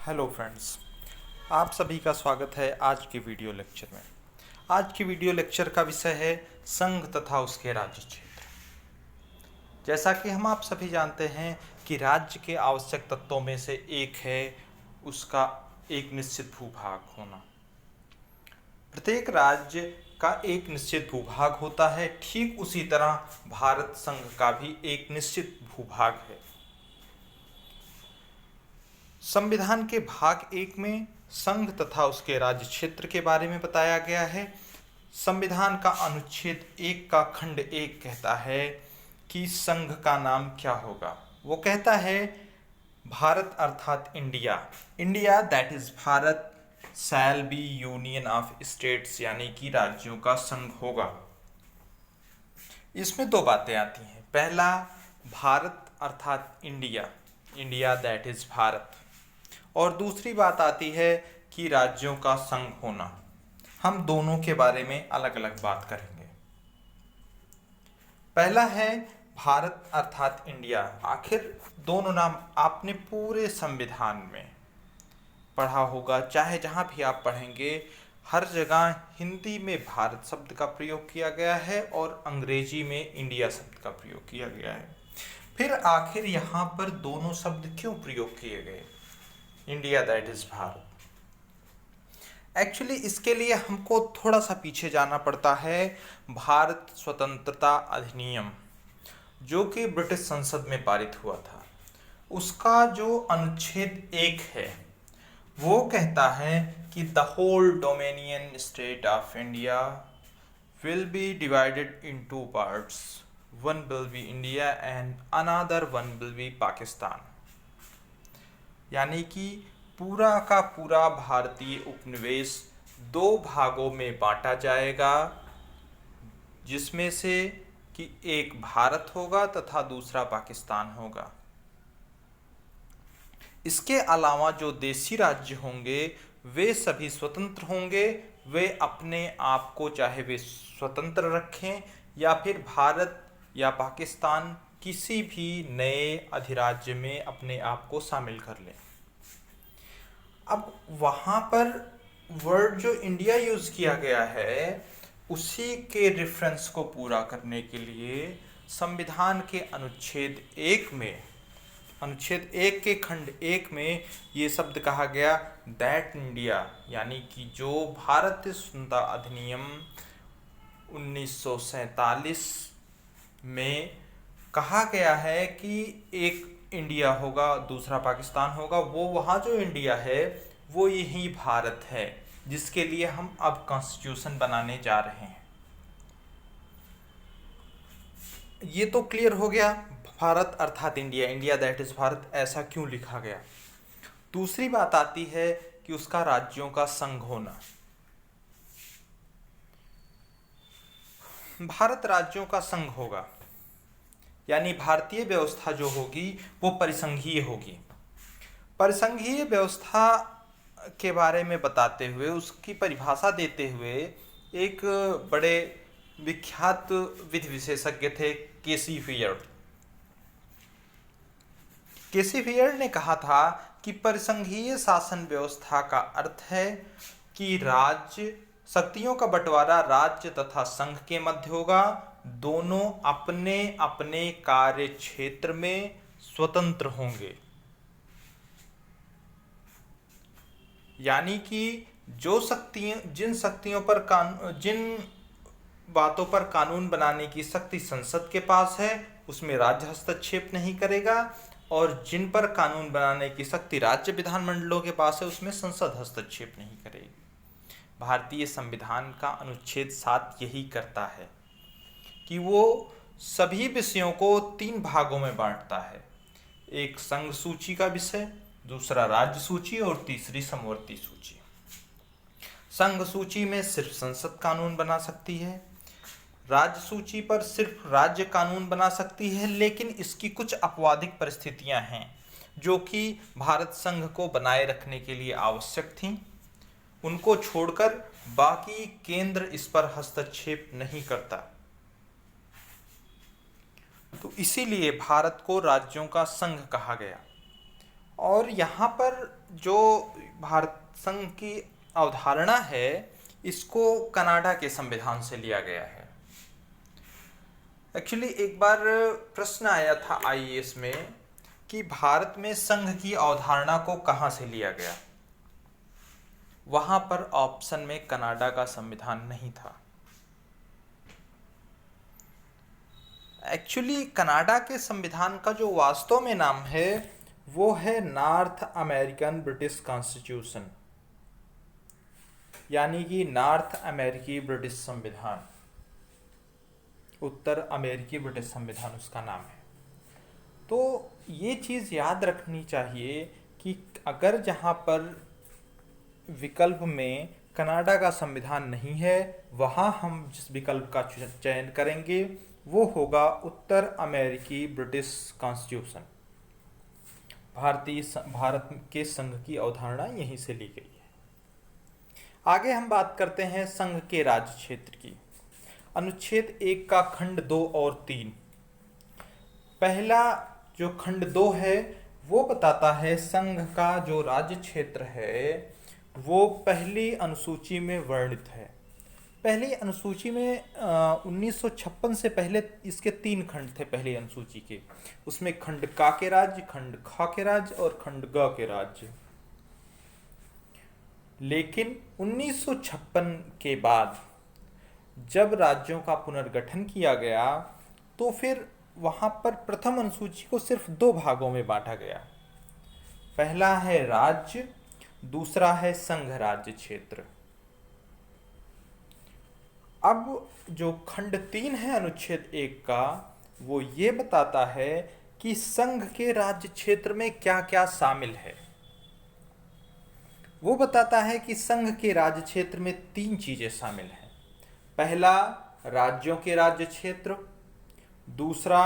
Hello friends, आप सभी का स्वागत है आज के वीडियो लेक्चर में। आज की वीडियो लेक्चर का विषय है संघ तथा उसके राज्य क्षेत्र। जैसा कि हम आप सभी जानते हैं कि राज्य के आवश्यक तत्वों में से एक है उसका एक निश्चित भूभाग होना। प्रत्येक राज्य का एक निश्चित भूभाग होता है, ठीक उसी तरह भारत संघ का भी एक निश्चित भूभाग है। संविधान के भाग 1 में संघ तथा उसके राज्य क्षेत्र के बारे में बताया गया है। संविधान का अनुच्छेद 1 का खंड 1 कहता है कि संघ का नाम क्या होगा। वो कहता है भारत अर्थात India, India that is Bharat shall be union of states, यानी कि राज्यों का संघ होगा। इसमें दो बातें आती हैं। पहला, भारत अर्थात India, India that is Bharat, और दूसरी बात आती है कि राज्यों का संघ होना। हम दोनों के बारे में अलग अलग बात करेंगे। पहला है भारत अर्थात इंडिया। आखिर दोनों नाम आपने पूरे संविधान में पढ़ा होगा, चाहे जहां भी आप पढ़ेंगे हर जगह हिंदी में भारत शब्द का प्रयोग किया गया है और अंग्रेजी में इंडिया शब्द का प्रयोग किया गया है। फिर आखिर यहाँ पर दोनों शब्द क्यों प्रयोग किए गए, India that is Bharat? Actually इसके लिए हमको थोड़ा सा पीछे जाना पड़ता है। भारत स्वतंत्रता अधिनियम जो कि ब्रिटिश संसद में पारित हुआ था, उसका जो अनुच्छेद 1 है वो कहता है कि the whole dominion state of India will be divided in two parts, one will be India and another one will be Pakistan. यानी कि पूरा का पूरा भारतीय उपनिवेश दो भागों में बांटा जाएगा, जिसमें से कि एक भारत होगा तथा दूसरा पाकिस्तान होगा। इसके अलावा जो देशी राज्य होंगे वे सभी स्वतंत्र होंगे। वे अपने आप को चाहे वे स्वतंत्र रखें या फिर भारत या पाकिस्तान किसी भी नए अधिराज्य में अपने आप को शामिल कर लें। अब वहाँ पर वर्ड जो इंडिया यूज़ किया गया है उसी के रेफरेंस को पूरा करने के लिए संविधान के अनुच्छेद 1 में, अनुच्छेद 1 के खंड 1 में ये शब्द कहा गया दैट इंडिया, यानी कि जो भारतीय स्वतंत्रता अधिनियम 1947 में कहा गया है कि एक इंडिया होगा दूसरा पाकिस्तान होगा, वो वहाँ जो इंडिया है वो यही भारत है, जिसके लिए हम अब कॉन्स्टिट्यूशन बनाने जा रहे हैं। ये तो क्लियर हो गया, भारत अर्थात India, India that is Bharat ऐसा क्यों लिखा गया। दूसरी बात आती है कि उसका राज्यों का संघ होना। भारत राज्यों का संघ होगा, यानी भारतीय व्यवस्था जो होगी वो परिसंघीय होगी। परिसंघीय व्यवस्था के बारे में बताते हुए, उसकी परिभाषा देते हुए एक बड़े विख्यात विधि विशेषज्ञ थे केसी फियर्ड। केसी फियर्ड ने कहा था कि परिसंघीय शासन व्यवस्था का अर्थ है कि राज्य शक्तियों का बंटवारा राज्य तथा संघ के मध्य होगा, दोनों अपने अपने कार्य क्षेत्र में स्वतंत्र होंगे। यानी कि जो शक्तियां, जिन शक्तियों पर जिन बातों पर कानून बनाने की शक्ति संसद के पास है उसमें राज्य हस्तक्षेप नहीं करेगा, और जिन पर कानून बनाने की शक्ति राज्य विधानमंडलों के पास है उसमें संसद हस्तक्षेप नहीं करेगी। भारतीय संविधान का अनुच्छेद 7 यही करता है कि वो सभी विषयों को 3 भागों में बांटता है। एक संघ सूची का विषय, दूसरा राज्य सूची और तीसरी समवर्ती सूची। संघ सूची में सिर्फ संसद कानून बना सकती है, राज्य सूची पर सिर्फ राज्य कानून बना सकती है, लेकिन इसकी कुछ अपवादिक परिस्थितियां हैं जो कि भारत संघ को बनाए रखने के लिए आवश्यक थीं। उनको छोड़कर बाकी केंद्र इस पर हस्तक्षेप नहीं करता। तो इसीलिए भारत को राज्यों का संघ कहा गया। और यहाँ पर जो भारत संघ की अवधारणा है इसको कनाडा के संविधान से लिया गया है। एक्चुअली एक बार प्रश्न आया था आईएएस में कि भारत में संघ की अवधारणा को कहाँ से लिया गया। वहाँ पर ऑप्शन में कनाडा का संविधान नहीं था। एक्चुअली कनाडा के संविधान का जो वास्तव में नाम है वो है नॉर्थ अमेरिकन ब्रिटिश कॉन्स्टिट्यूशन, यानी कि नॉर्थ अमेरिकी ब्रिटिश संविधान, उत्तर अमेरिकी ब्रिटिश संविधान उसका नाम है। तो ये चीज़ याद रखनी चाहिए कि अगर जहाँ पर विकल्प में कनाडा का संविधान नहीं है वहाँ हम जिस विकल्प का चयन करेंगे वो होगा उत्तर अमेरिकी ब्रिटिश कॉन्स्टिट्यूशन। भारत के संघ की अवधारणा यहीं से ली गई है। आगे हम बात करते हैं संघ के राज्य क्षेत्र की। अनुच्छेद 1 का खंड 2 और 3। पहला जो खंड 2 है वो बताता है संघ का जो राज्य क्षेत्र है वो पहली अनुसूची में वर्णित है। पहली अनुसूची में 1956 से पहले इसके 3 खंड थे पहली अनुसूची के। उसमें खंड का के राज्य, खंड ख के राज्य और खंड ग के राज्य। लेकिन 1956 के बाद जब राज्यों का पुनर्गठन किया गया तो फिर वहाँ पर प्रथम अनुसूची को सिर्फ 2 भागों में बांटा गया। पहला है राज्य, दूसरा है संघ राज्य क्षेत्र। अब जो खंड 3 है अनुच्छेद 1 का वो ये बताता है कि संघ के राज्य क्षेत्र में क्या क्या शामिल है। वो बताता है कि संघ के राज्य क्षेत्र में 3 चीजें शामिल हैं। पहला राज्यों के राज्य क्षेत्र, दूसरा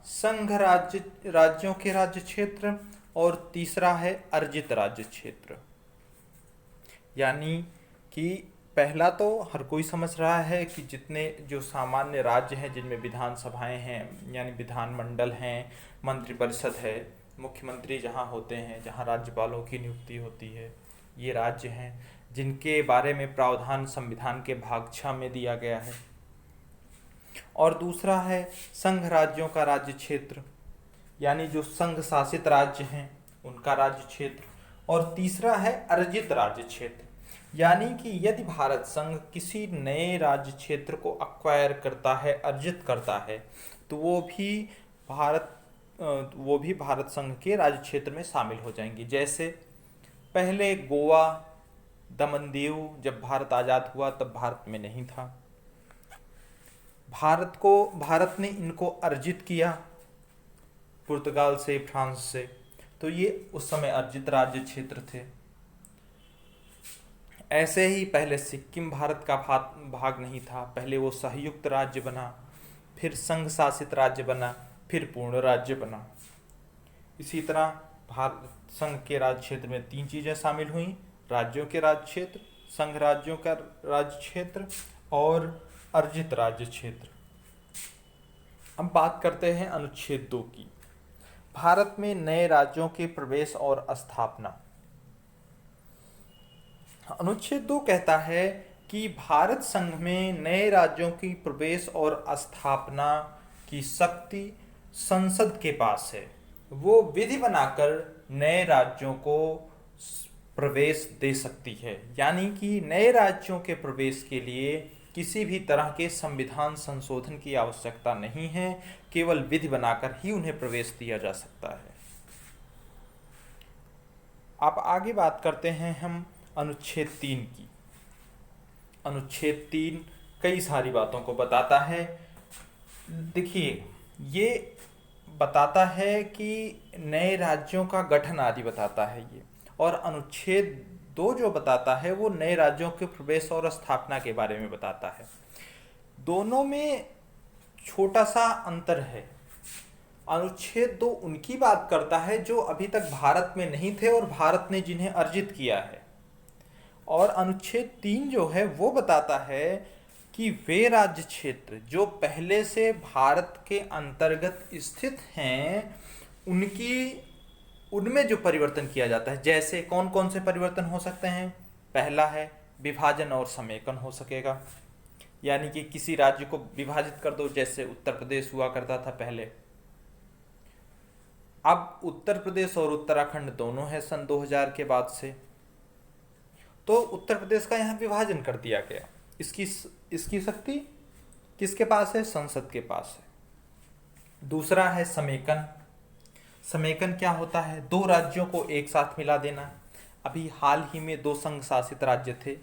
संघ राज्यों के राज्य क्षेत्र और तीसरा है अर्जित राज्य क्षेत्र। यानी कि पहला तो हर कोई समझ रहा है कि जितने जो सामान्य राज्य हैं जिनमें विधानसभाएं हैं यानी विधानमंडल हैं, मंत्रिपरिषद है, मुख्यमंत्री जहाँ होते हैं, जहाँ राज्यपालों की नियुक्ति होती है, ये राज्य हैं जिनके बारे में प्रावधान संविधान के भाग 6 में दिया गया है। और दूसरा है संघ राज्यों का राज्य क्षेत्र, यानी जो संघ शासित राज्य हैं उनका राज्य क्षेत्र। और तीसरा है अर्जित राज्य क्षेत्र, यानी कि यदि भारत संघ किसी नए राज्य क्षेत्र को अक्वायर करता है, अर्जित करता है, तो वो भी भारत संघ के राज्य क्षेत्र में शामिल हो जाएंगी। जैसे पहले गोवा, दमन दीव जब भारत आज़ाद हुआ तब भारत में नहीं था। भारत ने इनको अर्जित किया पुर्तगाल से, फ्रांस से, तो ये उस समय अर्जित राज्य क्षेत्र थे। ऐसे ही पहले सिक्किम भारत का भाग नहीं था, पहले वो संयुक्त राज्य बना, फिर संघ शासित राज्य बना, फिर पूर्ण राज्य बना। इसी तरह भारत संघ के राज्य क्षेत्र में 3 चीजें शामिल हुई: राज्यों के राज्य क्षेत्र, संघ राज्यों का राज्य क्षेत्र और अर्जित राज्य क्षेत्र। अब बात करते हैं अनुच्छेद 2 की, भारत में नए राज्यों के प्रवेश और स्थापना। अनुच्छेद 2 कहता है कि भारत संघ में नए राज्यों की प्रवेश और स्थापना की शक्ति संसद के पास है। वो विधि बनाकर नए राज्यों को प्रवेश दे सकती है, यानी कि नए राज्यों के प्रवेश के लिए किसी भी तरह के संविधान संशोधन की आवश्यकता नहीं है, केवल विधि बनाकर ही उन्हें प्रवेश दिया जा सकता है। अब आगे बात करते हैं हम अनुच्छेद 3 की। अनुच्छेद 3 कई सारी बातों को बताता है। देखिए, ये बताता है कि नए राज्यों का गठन आदि बताता है ये, और अनुच्छेद 2 जो बताता है वो नए राज्यों के प्रवेश और स्थापना के बारे में बताता है। दोनों में छोटा सा अंतर है। अनुच्छेद 2 उनकी बात करता है जो अभी तक भारत में नहीं थे और भारत ने जिन्हें अर्जित किया है, और अनुच्छेद 3 जो है वो बताता है कि वे राज्य क्षेत्र जो पहले से भारत के अंतर्गत स्थित हैं उनकी उनमें जो परिवर्तन किया जाता है, जैसे कौन कौन से परिवर्तन हो सकते हैं। पहला है विभाजन और समेकन हो सकेगा, यानी कि किसी राज्य को विभाजित कर दो, जैसे उत्तर प्रदेश हुआ करता था पहले। अब उत्तर प्रदेश और उत्तराखंड दोनों है सन 2000 के बाद से, तो उत्तर प्रदेश का यहाँ विभाजन कर दिया गया। इसकी शक्ति किसके पास है? संसद के पास है। दूसरा है समेकन। समेकन क्या होता है? दो राज्यों को एक साथ मिला देना। अभी हाल ही में दो संघ शासित राज्य थे,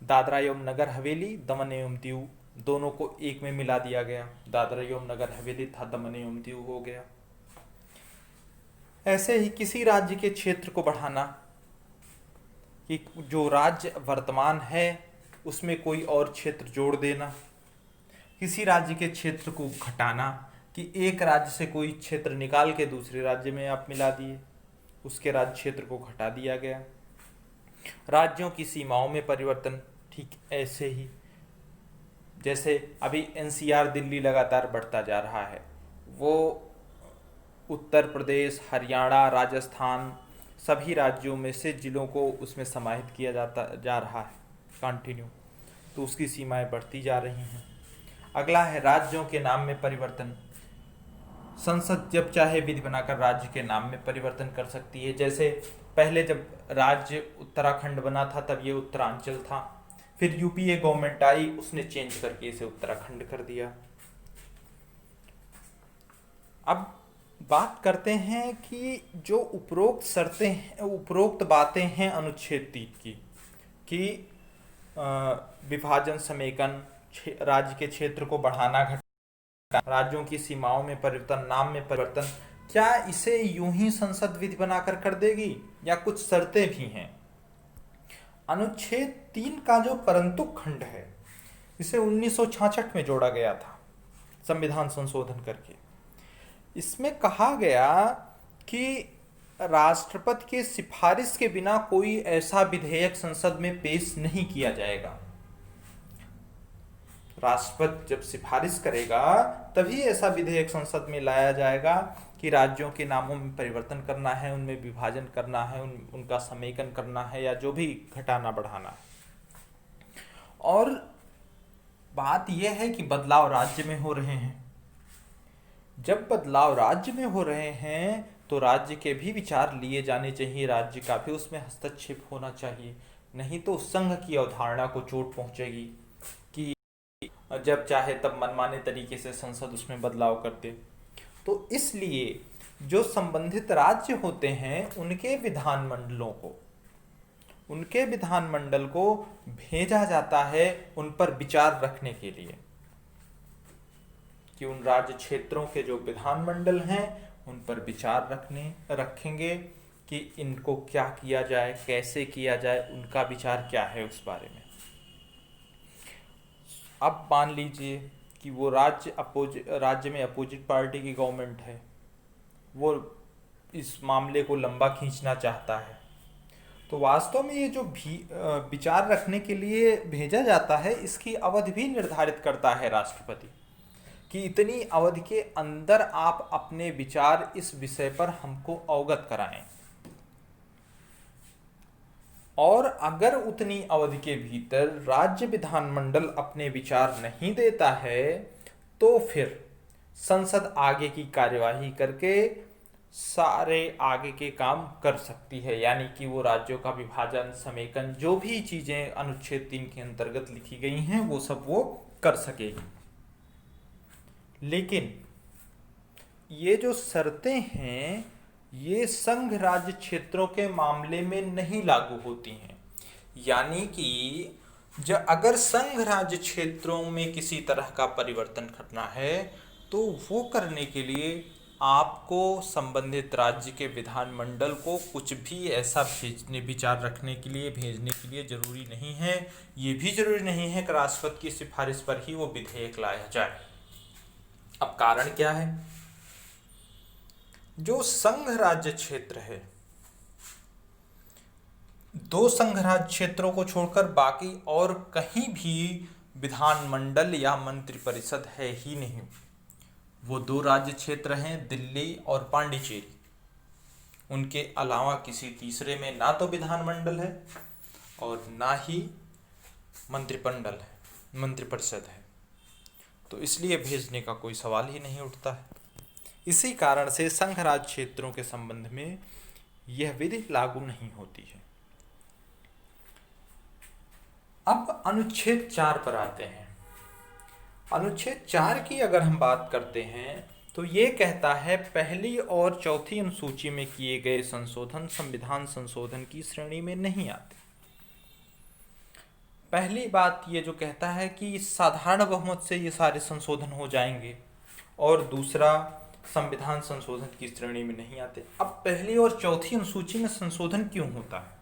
दादरा एवं नगर हवेली, दमन एवं दीव, दोनों को एक में मिला दिया गया। दादरा एवं नगर हवेली था, दमन एवं दीव हो गया। ऐसे ही किसी राज्य के क्षेत्र को बढ़ाना, कि जो राज्य वर्तमान है उसमें कोई और क्षेत्र जोड़ देना। किसी राज्य के क्षेत्र को घटाना, कि एक राज्य से कोई क्षेत्र निकाल के दूसरे राज्य में आप मिला दिए, उसके राज्य क्षेत्र को घटा दिया गया। राज्यों की सीमाओं में परिवर्तन, ठीक ऐसे ही जैसे अभी एनसीआर दिल्ली लगातार बढ़ता जा रहा है, वो उत्तर प्रदेश, हरियाणा, राजस्थान सभी राज्यों में से जिलों को उसमें समाहित किया जा रहा है कंटिन्यू, तो उसकी सीमाएं बढ़ती जा रही हैं। अगला है राज्यों के नाम में परिवर्तन। संसद जब चाहे विधि बनाकर राज्य के नाम में परिवर्तन कर सकती है। जैसे पहले जब राज्य उत्तराखंड बना था तब ये उत्तरांचल था, फिर यूपीए गवर्नमेंट आई, उसने चेंज करके इसे उत्तराखंड कर दिया। अब बात करते हैं कि जो उपरोक्त शर्तें हैं, उपरोक्त बातें हैं अनुच्छेद 3 की, कि विभाजन, समेकन, राज्य के क्षेत्र को बढ़ाना घटाना, राज्यों की सीमाओं में परिवर्तन, नाम में परिवर्तन, क्या इसे यूं ही संसद विधि बनाकर कर देगी या कुछ शर्तें भी हैं? अनुच्छेद 3 का जो परंतु खंड है, इसे 1966 में जोड़ा गया था संविधान संशोधन करके। इसमें कहा गया कि राष्ट्रपति के सिफारिश के बिना कोई ऐसा विधेयक संसद में पेश नहीं किया जाएगा। राष्ट्रपति जब सिफारिश करेगा तभी ऐसा विधेयक संसद में लाया जाएगा कि राज्यों के नामों में परिवर्तन करना है, उनमें विभाजन करना है, उनका समेकन करना है, या जो भी घटाना बढ़ाना है। और बात यह है कि बदलाव राज्य में हो रहे हैं। जब बदलाव राज्य में हो रहे हैं तो राज्य के भी विचार लिए जाने चाहिए, राज्य का भी उसमें हस्तक्षेप होना चाहिए, नहीं तो संघ की अवधारणा को चोट पहुंचेगी कि जब चाहे तब मनमाने तरीके से संसद उसमें बदलाव करते। तो इसलिए जो संबंधित राज्य होते हैं उनके विधानमंडल को भेजा जाता है उन पर विचार रखने के लिए, कि उन राज्य क्षेत्रों के जो विधानमंडल हैं उन पर विचार रखेंगे कि इनको क्या किया जाए, कैसे किया जाए, उनका विचार क्या है उस बारे में। अब मान लीजिए कि वो राज्य में अपोजिट पार्टी की गवर्नमेंट है, वो इस मामले को लंबा खींचना चाहता है, तो वास्तव में ये जो विचार रखने के लिए भेजा जाता है इसकी अवधि भी निर्धारित करता है राष्ट्रपति, कि इतनी अवधि के अंदर आप अपने विचार इस विषय पर हमको अवगत कराएं। और अगर उतनी अवधि के भीतर राज्य विधानमंडल अपने विचार नहीं देता है तो फिर संसद आगे की कार्यवाही करके सारे आगे के काम कर सकती है, यानी कि वो राज्यों का विभाजन, समेकन, जो भी चीजें अनुच्छेद 3 के अंतर्गत लिखी गई हैं वो सब वो कर सकेगी। लेकिन ये जो शर्तें हैं ये संघ राज्य क्षेत्रों के मामले में नहीं लागू होती हैं। यानी कि अगर संघ राज्य क्षेत्रों में किसी तरह का परिवर्तन करना है तो वो करने के लिए आपको संबंधित राज्य के विधानमंडल को कुछ भी ऐसा विचार रखने के लिए भेजने के लिए जरूरी नहीं है। ये भी जरूरी नहीं है कि राष्ट्रपति की सिफारिश पर ही वो विधेयक लाया जाए। अब कारण क्या है? जो संघ राज्य क्षेत्र है, दो संघ राज्य क्षेत्रों को छोड़कर बाकी और कहीं भी विधानमंडल या मंत्रिपरिषद है ही नहीं। वो दो राज्य क्षेत्र हैं, दिल्ली और पांडिचेरी, उनके अलावा किसी तीसरे में ना तो विधानमंडल है और ना ही मंत्रिमंडल है, मंत्रिपरिषद है, तो इसलिए भेजने का कोई सवाल ही नहीं उठता है। इसी कारण से संघ राज्य क्षेत्रों के संबंध में यह विधि लागू नहीं होती है। अब अनुच्छेद 4 पर आते हैं। अनुच्छेद 4 की अगर हम बात करते हैं तो ये कहता है पहली और चौथी अनुसूची में किए गए संशोधन संविधान संशोधन की श्रेणी में नहीं आते। पहली बात ये जो कहता है कि साधारण बहुमत से ये सारे संशोधन हो जाएंगे, और दूसरा संविधान संशोधन की श्रेणी में नहीं आते। अब पहली और चौथी अनुसूची में संशोधन क्यों होता है?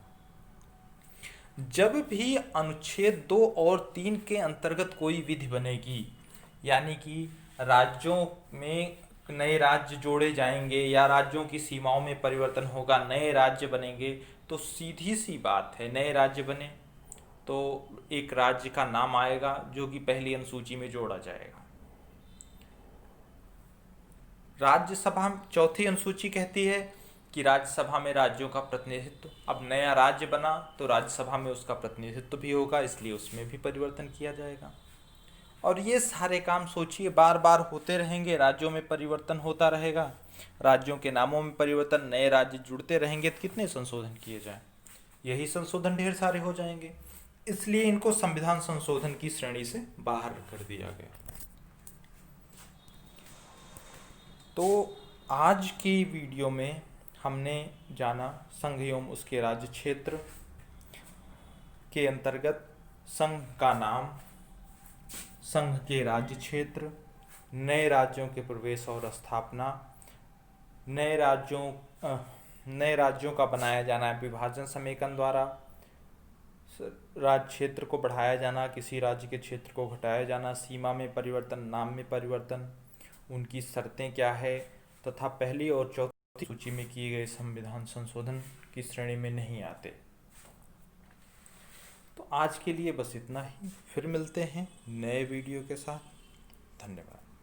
जब भी अनुच्छेद 2 और 3 के अंतर्गत कोई विधि बनेगी, यानी कि राज्यों में नए राज्य जोड़े जाएंगे या राज्यों की सीमाओं में परिवर्तन होगा, नए राज्य बनेंगे, तो सीधी सी बात है नए राज्य बने तो एक राज्य का नाम आएगा जो कि पहली अनुसूची में जोड़ा जाएगा। राज्यसभा, चौथी अनुसूची कहती है कि राज्यसभा में राज्यों का प्रतिनिधित्व, अब नया राज्य बना तो राज्यसभा में उसका प्रतिनिधित्व भी होगा, इसलिए उसमें भी परिवर्तन किया जाएगा। और ये सारे काम सोचिए बार बार होते रहेंगे, राज्यों में परिवर्तन होता रहेगा, राज्यों के नामों में परिवर्तन, नए राज्य जुड़ते रहेंगे, तो कितने संशोधन किए जाएं? यही संशोधन ढेर सारे हो जाएंगे, इसलिए इनको संविधान संशोधन की श्रेणी से बाहर कर दिया गया। तो आज की वीडियो में हमने जाना संघ एवं उसके राज्य क्षेत्र के अंतर्गत संघ का नाम, संघ के राज्य क्षेत्र, नए राज्यों के प्रवेश और स्थापना, नए राज्यों का बनाया जाना विभाजन समेकन द्वारा, राज्य क्षेत्र को बढ़ाया जाना, किसी राज्य के क्षेत्र को घटाया जाना, सीमा में परिवर्तन, नाम में परिवर्तन, उनकी शर्तें क्या है, तथा पहली और चौथी सूची में किए गए संविधान संशोधन की श्रेणी में नहीं आते। तो आज के लिए बस इतना ही, फिर मिलते हैं नए वीडियो के साथ। धन्यवाद।